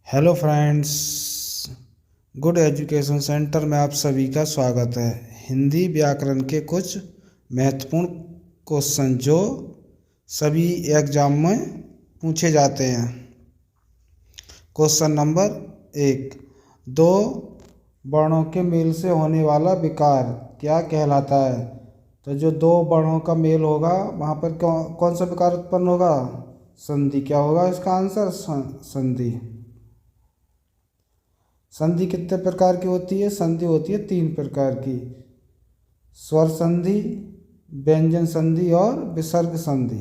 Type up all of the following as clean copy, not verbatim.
Hello friends, good education centre में आप सभी का स्वागत है। हिंदी व्याकरण के कुछ महत्वपूर्ण क्वेश्चन जो सभी एग्जाम में पूछे जाते हैं। क्वेश्चन नंबर 1, दो वर्णों के मेल से होने वाला विकार क्या कहलाता है? तो जो दो वर्णों का मेल होगा वहाँ पर कौन सा विकार उत्पन्न होगा? संधि। क्या होगा इसका आंसर? संधि। संधि कितने प्रकार की होती है? संधि होती है 3 प्रकार की: स्वर संधि, व्यंजन संधि और विसर्ग संधि।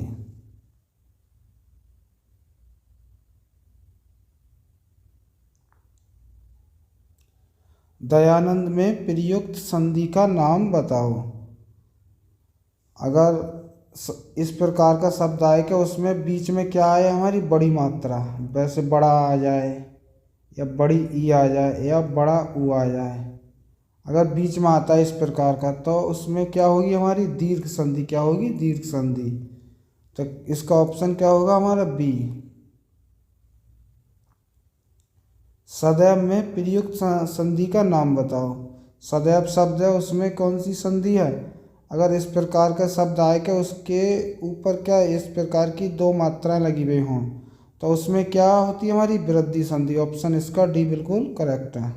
दयानंद में प्रयुक्त संधि का नाम बताओ। अगर इस प्रकार का शब्द आए कि उसमें बीच में क्या आए? हमारी बड़ी मात्रा, वैसे बड़ा आ जाए या बड़ी ई आ जाए या बड़ा ऊ आ जाए, अगर बीच में आता है इस प्रकार का तो उसमें क्या होगी? हमारी दीर्घ संधि। क्या होगी? दीर्घ संधि। तो इसका ऑप्शन क्या होगा हमारा? बी। सदैव में प्रयुक्त संधि का नाम बताओ। सदैव शब्द है, उसमें कौन सी संधि है? अगर इस प्रकार का शब्द आए कि उसके ऊपर क्या इस प्रकार की 2 मात्राएं लगी हुई हों तो उसमें क्या होती है? हमारी वृद्धि संधि। ऑप्शन इसका डी बिल्कुल करेक्ट है।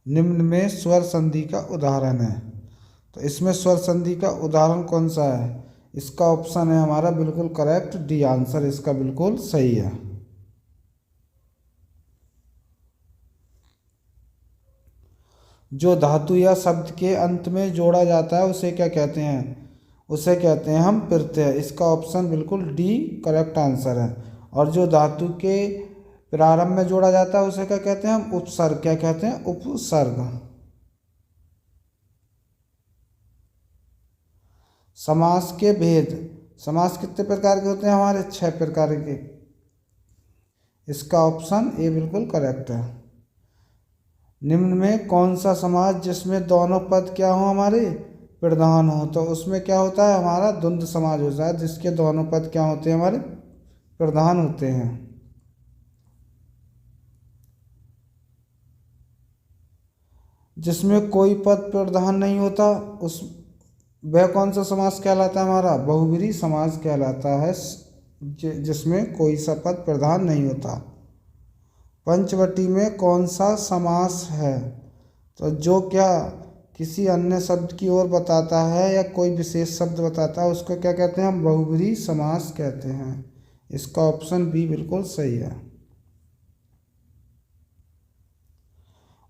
निम्न में स्वर संधि का उदाहरण है, तो इसमें स्वर संधि का उदाहरण कौन सा है? इसका ऑप्शन है हमारा बिल्कुल करेक्ट, डी। आंसर इसका बिल्कुल सही है। जो धातु या शब्द के अंत में जोड़ा जाता है उसे क्या कहते हैं? उसे कहते हैं हम प्रत्यय। इसका ऑप्शन बिल्कुल डी करेक्ट आंसर है। और जो धातु के प्रारंभ में जोड़ा जाता है उसे क्या कहते हैं? हम उपसर्ग। क्या कहते हैं? उपसर्ग। समास के भेद। समास कितने प्रकार के होते हैं? हमारे 6 प्रकार के। इसका ऑप्शन ए बिल्कुल करेक्ट है। निम्न में कौन सा समास जिसमें दोनों पद क्या हो? हमारे प्रधान हो, तो उसमें क्या होता है? हमारा द्वंद्व समास होता है, जिसके दोनों पद क्या होते हैं? हमारे प्रधान होते हैं। जिसमें कोई पद प्रधान नहीं होता उस वह कौन सा समास कहलाता है? हमारा बहुब्रीहि समास कहलाता है, जिसमें कोई सा पद प्रधान नहीं होता। पंचवटी में कौन सा समास है? तो जो क्या किसी अन्य शब्द की ओर बताता है या कोई विशेष शब्द बताता है उसको क्या कहते हैं? हम बहुब्रीहि समास कहते हैं। इसका ऑप्शन बी बिल्कुल सही है।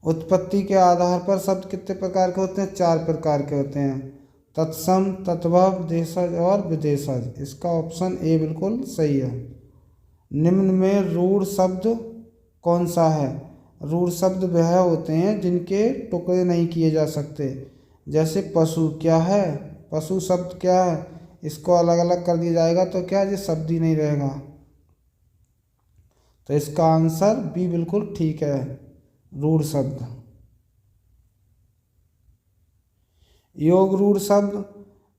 उत्पत्ति के आधार पर शब्द कितने प्रकार के होते हैं? 4 प्रकार के होते हैं: तत्सम, तद्भव, देशज और विदेशज। इसका ऑप्शन ए बिल्कुल सही है। निम्न में रूढ़ शब्द कौन सा है? रूढ़ शब्द वह होते हैं जिनके टुकड़े नहीं किए जा सकते। जैसे पशु क्या है? पशु शब्द क्या है? इसको अलग अलग कर दिया जाएगा तो क्या ये शब्द ही नहीं रहेगा। तो इसका आंसर बी बिल्कुल ठीक है, रूढ़ शब्द। योग रूढ़ शब्द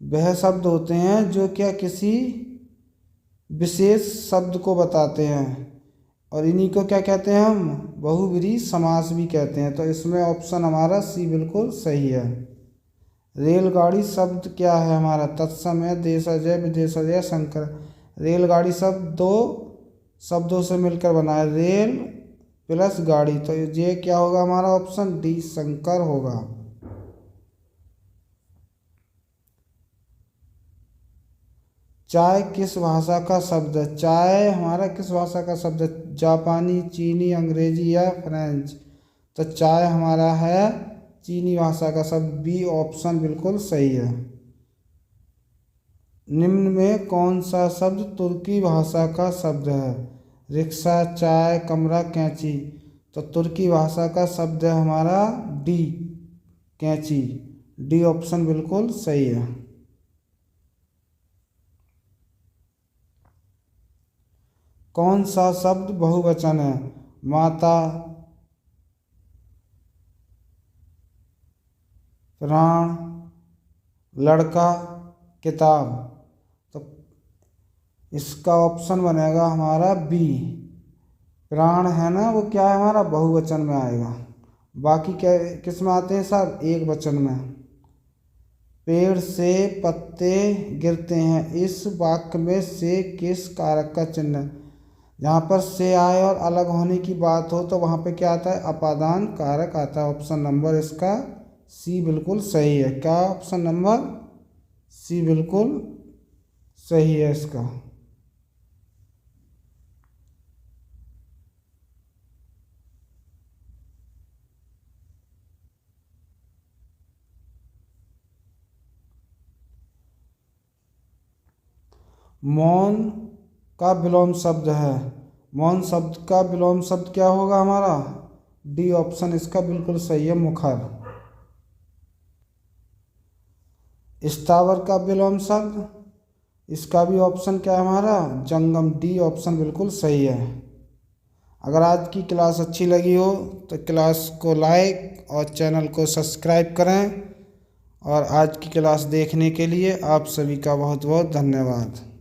वह शब्द होते हैं जो क्या किसी विशेष शब्द को बताते हैं और इन्हीं को क्या कहते हैं? हम बहुब्रीहि समास भी कहते हैं। तो इसमें ऑप्शन हमारा सी बिल्कुल सही है। रेलगाड़ी शब्द क्या है? हमारा तत्सम है, देशज है, विदेशज है, संकर। रेलगाड़ी शब्द 2 शब्दों से मिलकर बना है, रेल प्लस गाड़ी। तो ये क्या होगा? हमारा ऑप्शन डी संकर होगा। चाय किस भाषा का शब्द है? चाय हमारा किस भाषा का शब्द है? जापानी, चीनी, अंग्रेजी या फ्रेंच? तो चाय हमारा है चीनी भाषा का शब्द। बी ऑप्शन बिल्कुल सही है। निम्न में कौन सा शब्द तुर्की भाषा का शब्द है? रिक्शा, चाय, कमरा, कैंची। तो तुर्की भाषा का शब्द है हमारा डी कैंची। डी ऑप्शन बिल्कुल सही है। कौन सा शब्द बहुवचन है? माता, प्राण, लड़का, किताब। तो इसका ऑप्शन बनेगा हमारा बी। प्राण है ना, वो क्या है हमारा बहुवचन में आएगा। बाकी क्या किस में आते हैं सब, एक वचन में। पेड़ से पत्ते गिरते हैं, इस वाक्य में से किस कारक का चिन्ह है। जहाँ पर से आए और अलग होने की बात हो तो वहाँ पे क्या आता है, अपादान कारक आता है। ऑप्शन नंबर इसका सी बिल्कुल सही है। क्या ऑप्शन नंबर सी बिल्कुल सही है इसका। मौन का विलोम शब्द है। मौन शब्द का विलोम शब्द क्या होगा हमारा, डी ऑप्शन इसका बिल्कुल सही है, मुखर। स्थावर का विलोम शब्द, इसका भी ऑप्शन क्या है हमारा, जंगम, डी ऑप्शन बिल्कुल सही है। अगर आज की क्लास अच्छी लगी हो तो क्लास को लाइक और चैनल को सब्सक्राइब करें। और आज की क्लास देखने के लिए आप सभी का बहुत बहुत धन्यवाद।